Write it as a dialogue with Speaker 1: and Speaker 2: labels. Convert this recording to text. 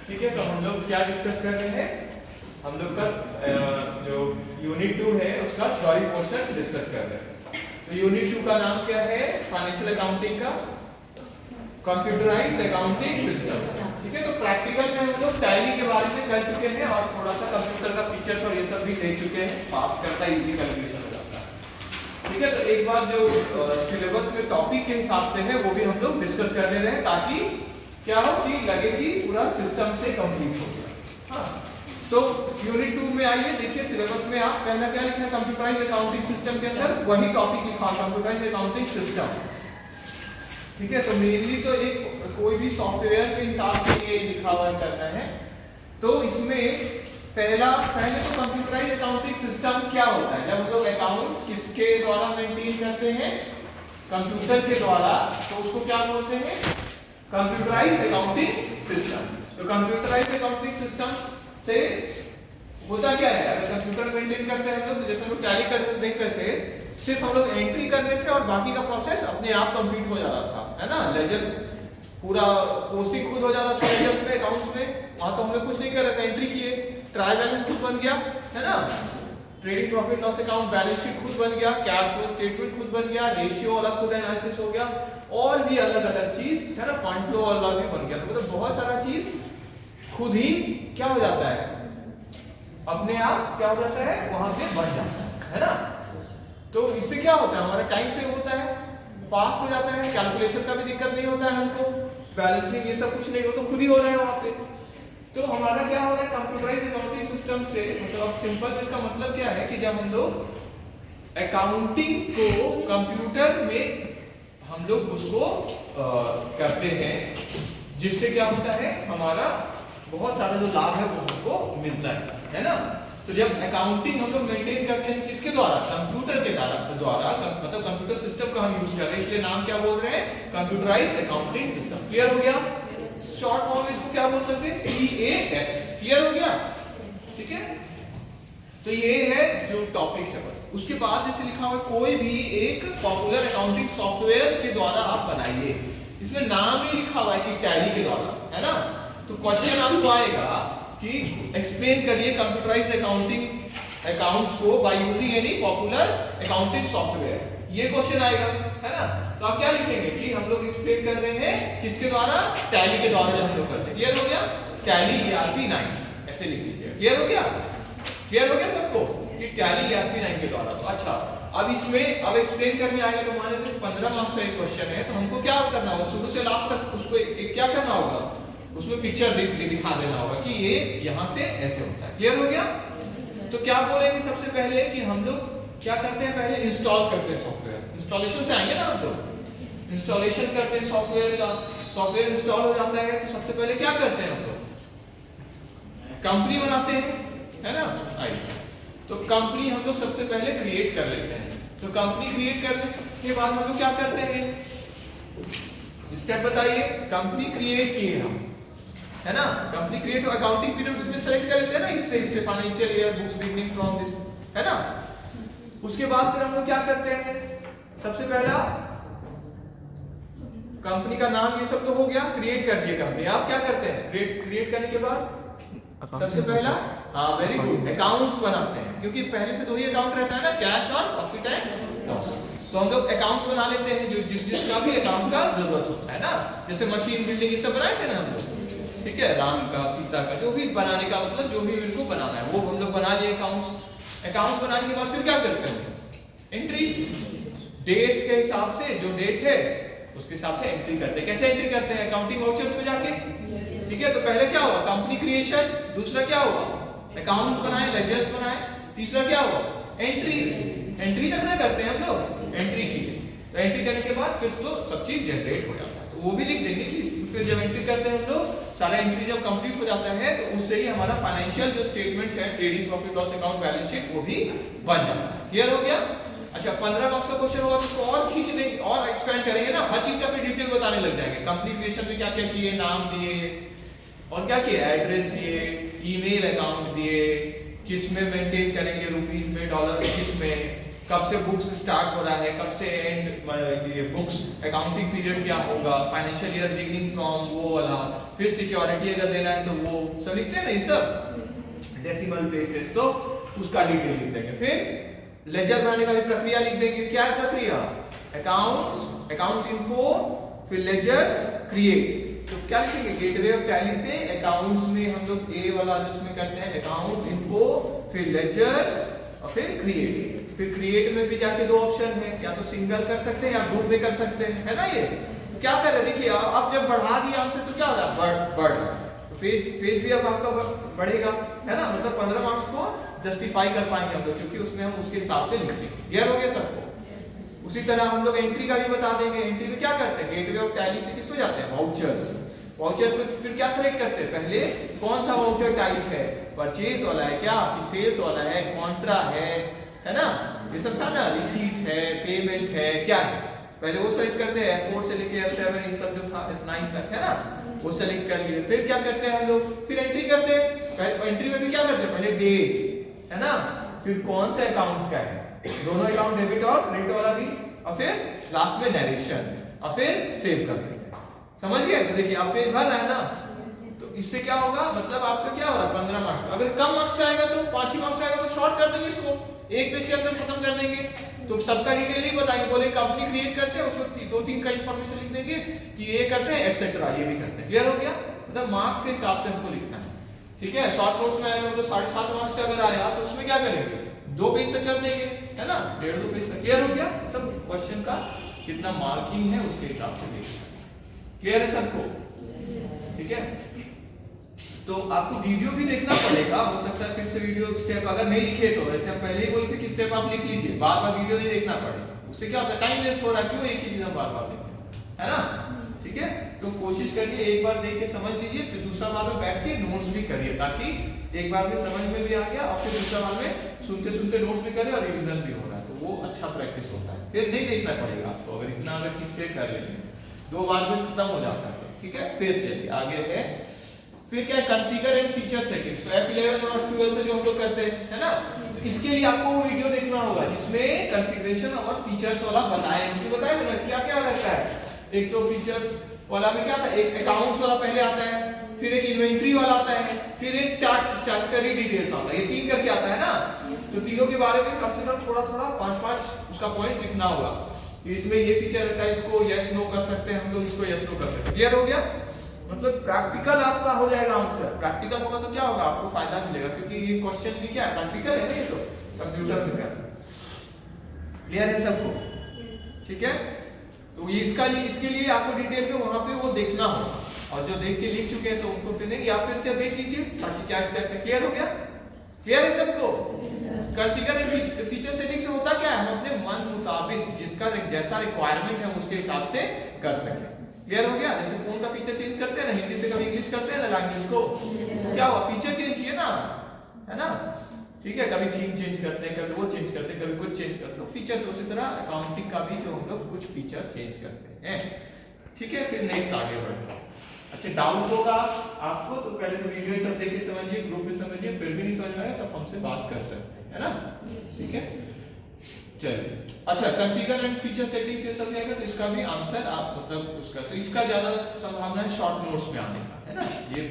Speaker 1: ठीक है, तो हम लोग क्या डिस्कस कर रहे हैं, हम लोग का जो यूनिट 2 है उसका थ्योरी पोर्शन डिस्कस कर रहे हैं। तो यूनिट 2 का नाम क्या है, फाइनेंशियल अकाउंटिंग का कंप्यूटराइज्ड अकाउंटिंग सिस्टम। ठीक है, तो प्रैक्टिकल में हम लोग टैली के बारे में कर चुके हैं और थोड़ा सा कंप्यूटर का फीचर्स और ये सब भी देख चुके हैं, पास करता है, इजी कैलकुलेशन हो जाता है। ठीक है, तो एक बार जो सिलेबस में टॉपिक के हिसाब से है वो भी हम लोग डिस्कस कर ले रहे हैं, ताकि क्या हो कि लगे कि पूरा सिस्टम से कंप्लीट हो गया। हाँ, तो यूनिट 2 में आइए, देखिए सिलेबस में आप पहला क्या लिखा है, कंप्यूटराइज्ड अकाउंटिंग सिस्टम के अंदर वही टॉपिक लिखा, कंप्यूटराइज्ड अकाउंटिंग सिस्टम। ठीक है, तो मेनली तो एक कोई भी सॉफ्टवेयर के हिसाब से ये लिखा हुआ करना है। तो इसमें पहले तो कंप्यूटराइज्ड अकाउंटिंग सिस्टम क्या होता है, जब हम लोग अकाउंट्स किसके द्वारा मेंटेन करते हैं, कंप्यूटर के द्वारा, तो उसको क्या बोलते हैं, कंप्यूटराइज्ड अकाउंटिंग सिस्टम। तो कंप्यूटराइज्ड अकाउंटिंग सिस्टम से होता क्या है, अगर कंप्यूटर मेंटेन करते हैं तो जैसे हम लोग टैली करते नहीं करते, सिर्फ हम लोग एंट्री कर रहे थे और बाकी का प्रोसेस अपने आप कंप्लीट हो जा रहा था, है ना। लेजर पूरा पोस्टिंग खुद हो जा रहा था लेजर्स में, अकाउंट्स में, वहां तो हम लोग कुछ नहीं कर रहे थे, एंट्री किए, ट्रायल बैलेंस खुद बन गया, है ना, trading profit loss account balance sheet खुद बन गया, कैश फ्लो स्टेटमेंट खुद बन गया, रेशियो अलग खुद एनालिसिस हो गया, और भी अलग अलग चीज, है ना, फंड फ्लो अलग भी बन गया। तो मतलब बहुत सारा चीज खुद ही क्या हो जाता है, अपने आप क्या हो जाता है, वहां से बन जाता है ना। तो इससे क्या होता है, हमारा टाइम सेव होता है, फास्ट हो जाता है, कैलकुलेशन का भी दिक्कत नहीं होता है हमको, बैलेंसिंग ये सब कुछ नहीं हो, तो खुद ही हो रहा है वहां पे। तो हमारा क्या हो रहा है कंप्यूटराइज्ड अकाउंटिंग सिस्टम से, मतलब सिंपल इसका मतलब क्या है कि जब हम लोग अकाउंटिंग को कंप्यूटर में हम लोग उसको करते हैं, जिससे क्या होता है, हमारा बहुत सारा जो लाभ है वो हमको मिलता है ना। तो जब अकाउंटिंग हम लोग मेंटेन करते हैं किसके द्वारा, कंप्यूटर के द्वारा, मतलब कंप्यूटर सिस्टम का हम यूज कर रहे हैं, इसलिए नाम क्या बोल रहे हैं, कंप्यूटराइज्ड अकाउंटिंग सिस्टम। क्लियर हो गया, शॉर्ट फॉर्म में इसको क्या बोल सकते हैं, CAS। क्लियर हो गया, ठीक है। तो ये है जो टॉपिक है, बस उसके बाद जैसे लिखा हुआ है, कोई भी एक पॉपुलर अकाउंटिंग सॉफ्टवेयर के द्वारा आप बनाइए, इसमें नाम ही लिखा हुआ है कि टैली के द्वारा, है ना। तो क्वेश्चन आपको आएगा कि एक्सप्लेन करिए कंप्यूटराइज्ड अकाउंटिंग अकाउंट्स को by using any popular accounting software, ये क्वेश्चन आएगा, है ना। तो आप क्या लिखेंगे कि हम लोग एक्सप्लेन कर रहे हैं किसके द्वारा, टैली के द्वारा जब हम लोग करते हैं। क्लियर हो गया, टैली ERP 9 ऐसे लिख लीजिए। क्लियर हो गया, क्लियर हो गया सबको कि टैली ERP 9 के द्वारा। तो अच्छा, अब इसमें अब एक्सप्लेन करने आएगा, तो मान लीजिए 15 मार्क्स का एक क्वेश्चन है, तो हमको क्या करना होगा, शुरू से लास्ट तक उसको एक क्या करना होगा, उसमें पिक्चर दिखा देना होगा कि ये यहां से ऐसे होता है। क्लियर हो गया। तो क्या बोलेंगे सबसे पहले कि हम लोग क्या करते हैं, पहले इंस्टॉल करते हैं सॉफ्टवेयर, इंस्टॉलेशन से आएंगे ना हम लोग, इंस्टॉलेशन करते हैं सॉफ्टवेयर का, सॉफ्टवेयर इंस्टॉल हो जाता है तो सबसे पहले क्या करते हैं हम लोग, कंपनी बनाते हैं, है ना। आइए, तो कंपनी हम लोग सबसे पहले क्रिएट कर लेते हैं। तो कंपनी क्रिएट करने के बाद हम लोग क्या करते हैं, स्टेप बताइए। कंपनी क्रिएट किए हम, है ना, कंपनी क्रिएट, अकाउंटिंग पीरियड उसमें सेलेक्ट कर लेते हैं ना, इससे financial year books beginning from this, है ना। उसके बाद फिर हम लोग क्या करते हैं, सबसे पहला कंपनी का नाम ये सब तो हो गया, क्रिएट कर दिए कंपनी। आप क्या करते हैं, क्रिएट करने के बाद सबसे पहला, हाँ वेरी गुड, अकाउंट्स बनाते हैं, क्योंकि पहले से दो ही अकाउंट रहता है ना, कैश और प्रॉफिट एंड लॉस। तो हम लोग अकाउंट्स बना लेते हैं जो जिसका भी अकाउंट का जरूरत होता है ना, जैसे मशीन बिल्डिंग ये सब बनाए थे ना हम लोग, ठीक है, राम का सीता का जो भी बनाने का मतलब जो भी इनको बनाना है वो हम लोग बना लिए अकाउंट्स। अकाउंट्स बनाने के बाद फिर क्या करते हैं, एंट्री, डेट के हिसाब से, जो डेट है उसके हिसाब से एंट्री करते हैं। कैसे एंट्री करते हैं, अकाउंटिंग वाउचर्स में जाके, ठीक है। तो पहले क्या हुआ, कंपनी क्रिएशन, दूसरा क्या हुआ, अकाउंट्स बनाए, लेजर्स बनाए, तीसरा क्या हुआ, एंट्री, एंट्री तक ना करते हैं हम लोग, एंट्री की, तो एंट्री करने के बाद फिर तो सब चीज जनरेट हो जाता है, तो वो भी लिख देंगे कि फिर जब एंट्री करते हैं हम लोग, सारा एंट्री जब कंप्लीट हो जाता है तो उससे ही हमारा फाइनेंशियल जो स्टेटमेंट्स है, trading profit loss account, balance sheet, वो भी बन जाता है। क्लियर हो गया। अच्छा, 15 मार्क्स का क्वेश्चन होगा तो उसको और खींच देंगे और एक्सपेंड करेंगे ना, हर चीज का फिर डिटेल बताने लग जाएंगे, कंपनी क्रिएशन में क्या क्या किए, नाम दिए और क्या किया, एड्रेस दिए, ईमेल अकाउंट दिए, किस में मेंटेन करेंगे, रुपीस में, डॉलर में, किस में, कब से बुक्स स्टार्ट हो रहा है, कब से एंड ये बुक्स अकाउंटिंग पीरियड क्या होगा, फाइनेंशियल ईयर बिगिनिंग फ्रॉम वो वाला, फिर सिक्योरिटी अगर देना है तो वो सब लिखते हैं ना, ये सब डेसिमल प्लेसेस, तो उसका डिटेल लिख देंगे। फिर लेजर बनाने का भी प्रक्रिया लिख देंगे। क्या है प्रक्रिया? अकाउंट्स इन्फो, फिर लेजर्स क्रिएट। तो क्या लिखेंगे? गेटवे ऑफ टैली से अकाउंट्स में हम लोग ए वाला जिसमें करते हैं अकाउंट्स इन्फो, फिर लेजर्स और फिर क्रिएट। फिर क्रिएट में भी जाके दो ऑप्शन है, या तो सिंगल कर सकते हैं या ग्रुप में कर सकते हैं, है ना। ये क्या कर रहे हैं देखिए, अब जब बढ़ा दिया आंसर तो क्या हो रहा है? बढ़ तो पेज भी अब आपका बढ़ेगा, है ना। मतलब 15 मार्क्स को जस्टिफाई कर पाएंगे हम लोग, क्योंकि उसमें हम उसके हिसाब से लिखेंगे। क्लियर हो गया सबको? उसी तरह हम लोग एंट्री का भी बता देंगे। एंट्री में क्या करते हैं? गेटवे ऑफ टैली से किसको जाते हैं? वाउचर्स में फिर क्या सेलेक्ट करते हैं? पहले कौन सा वाउचर टाइप है, परचेज वाला है क्या, कि सेल्स वाला है, कॉन्ट्रा है ना, ये सब था ना, रिसीट है, पेमेंट है, क्या है, पहले वो सेलेक्ट करते हैं। F4 से लेके F7 ये सब जो था F9 तक, है ना, वो सेलेक्ट कर लिए। फिर क्या करते हैं हम लोग? फिर एंट्री करते हैं। एंट्री में भी क्या करते हैं? पहले डेट, है ना, फिर कौन सा अकाउंट का है, दोनों अकाउंट डेबिट और क्रेडिट वाला भी, और फिर लास्ट में नरेशन, और फिर सेव कर देते हैं। समझ गए? तो देखिए आप पेज भर रहा है ना, तो इससे क्या होगा, मतलब आपका क्या हो रहा है? 15 मार्क्स। अगर कम मार्क्स का आएगा तो 5 ही मार्क्स आएगा तो शॉर्ट कर देंगे इसको, एक पेज के अंदर खत्म कर देंगे। तो सबका डिटेल नहीं बताएंगे, बोले कंपनी क्रिएट करते हैं, उसमें 2-3 का इंफॉर्मेशन लिख देंगे कि ये करते हैं एक्सेट्रा, ये भी करते हैं। क्लियर हो गया? मतलब मार्क्स के हिसाब से हमको लिखना है, ठीक है। शॉर्ट नोट्स में आएगा मतलब 7.5 मार्क्स का अगर आया तो उसमें क्या करेंगे? 2 पेज तक कर देंगे, है ना, 1.5-2 पेज तक। क्लियर हो गया? तब क्वेश्चन का कितना मार्किंग है उसके हिसाब से देखना। क्लियर है सबको? ठीक है। तो आपको वीडियो भी देखना पड़ेगा, हो सकता है फिर से वीडियो स्टेप अगर नहीं लिखे तो, वैसे हम पहले ही बोले थे कि स्टेप आप लिख लीजिए, बार-बार वीडियो नहीं देखना पड़ेगा, उससे क्या होता है टाइम वेस्ट हो रहा है, क्यों एक ही चीज हम बार-बार देखें, है ना। ठीक है, तो कोशिश करिए एक बार देख के समझ लीजिए, फिर दूसरा बार में बैठ के नोट्स भी करिए, ताकि एक बार में समझ में भी आ गया और फिर दूसरा बार में सुनते सुनते नोट्स भी करें और रिवीजन भी हो रहा है, तो वो अच्छा प्रैक्टिस होता है। फिर नहीं देखना पड़ेगा आपको, अगर इतना अगर ठीक से कर लेंगे 2 बार में खत्म हो जाता है। ठीक है, फिर चलिए आगे है। फिर क्या है? Configure and feature settings. तो F11 और F12 से जो हम लोग करते हैं, है ना, तो इसके लिए आपको वो वीडियो देखना होगा जिसमें कॉन्फ़िगरेशन और फीचर्स वाला बताया है। उसमें बताया ना क्या क्या रहता है। एक तो फीचर्स वाला में क्या था, एक अकाउंट्स वाला पहले आता है, फिर एक इन्वेंटरी वाला आता है, फिर एक टैक्स स्टैट्यूटरी डिटेल्स आता है, ये 3 करके आता है ना। तो तीनों के बारे में कम से कम थोड़ा-थोड़ा 5-5 उसका पॉइंट लिखना होगा। इसमें ये फीचर रहता है, इसको यस नो कर सकते हैं हम लोग, इसको यस नो कर सकते हैं। क्लियर हो गया? मतलब प्रैक्टिकल आपका हो जाएगा आंसर। प्रैक्टिकल होगा तो क्या होगा, आपको फायदा मिलेगा, क्योंकि ये क्वेश्चन भी क्या है, प्रैक्टिकल है ना, ये तो कंप्यूटर में कर। क्लियर है सबको? ठीक है, तो ये इसके लिए आपको डिटेल में वहां पे वो देखना होगा, और जो देख के लिख चुके हैं तो उनको फिर नहीं, या फिर से देख लीजिए ताकि क्या स्टेप है। क्लियर हो गया? क्लियर है सबको? कॉन्फ़िगर एंड फीचर सेटिंग से होता क्या है, हम अपने मन मुताबिक जिसका जैसा रिक्वायरमेंट है उसके हिसाब से कर सकें। क्लियर हो गया? जैसे फोन का फीचर चेंज करते हैं ना, हिंदी से कभी इंग्लिश करते हैं ना लैंग्वेज को, क्या हुआ, फीचर चेंज किए ना, है ना। ठीक है, कभी थीम चेंज करते हैं, कभी वो चेंज करते हैं, कभी कुछ चेंज करते हैं फीचर। तो उसी तरह अकाउंटिंग का भी जो हम लोग कुछ फीचर चेंज करते हैं। ठीक है, फिर नेक्स्ट आगे बढ़ते हैं। अच्छा, डाउट होगा आपको तो पहले तो वीडियो सब देख के समझिए, ग्रुप में समझिए, फिर भी नहीं समझ में आए तो हमसे बात कर सकते हैं, है ना। ठीक है, चलिए। अच्छा, कॉन्फ़िगर एंड फीचर सेटिंग से सब जाएगा तो इसका भी आंसर आप मतलब उसका, तो इसका ज्यादा संभावना है शॉर्ट नोट्स में आने का, है ना। ये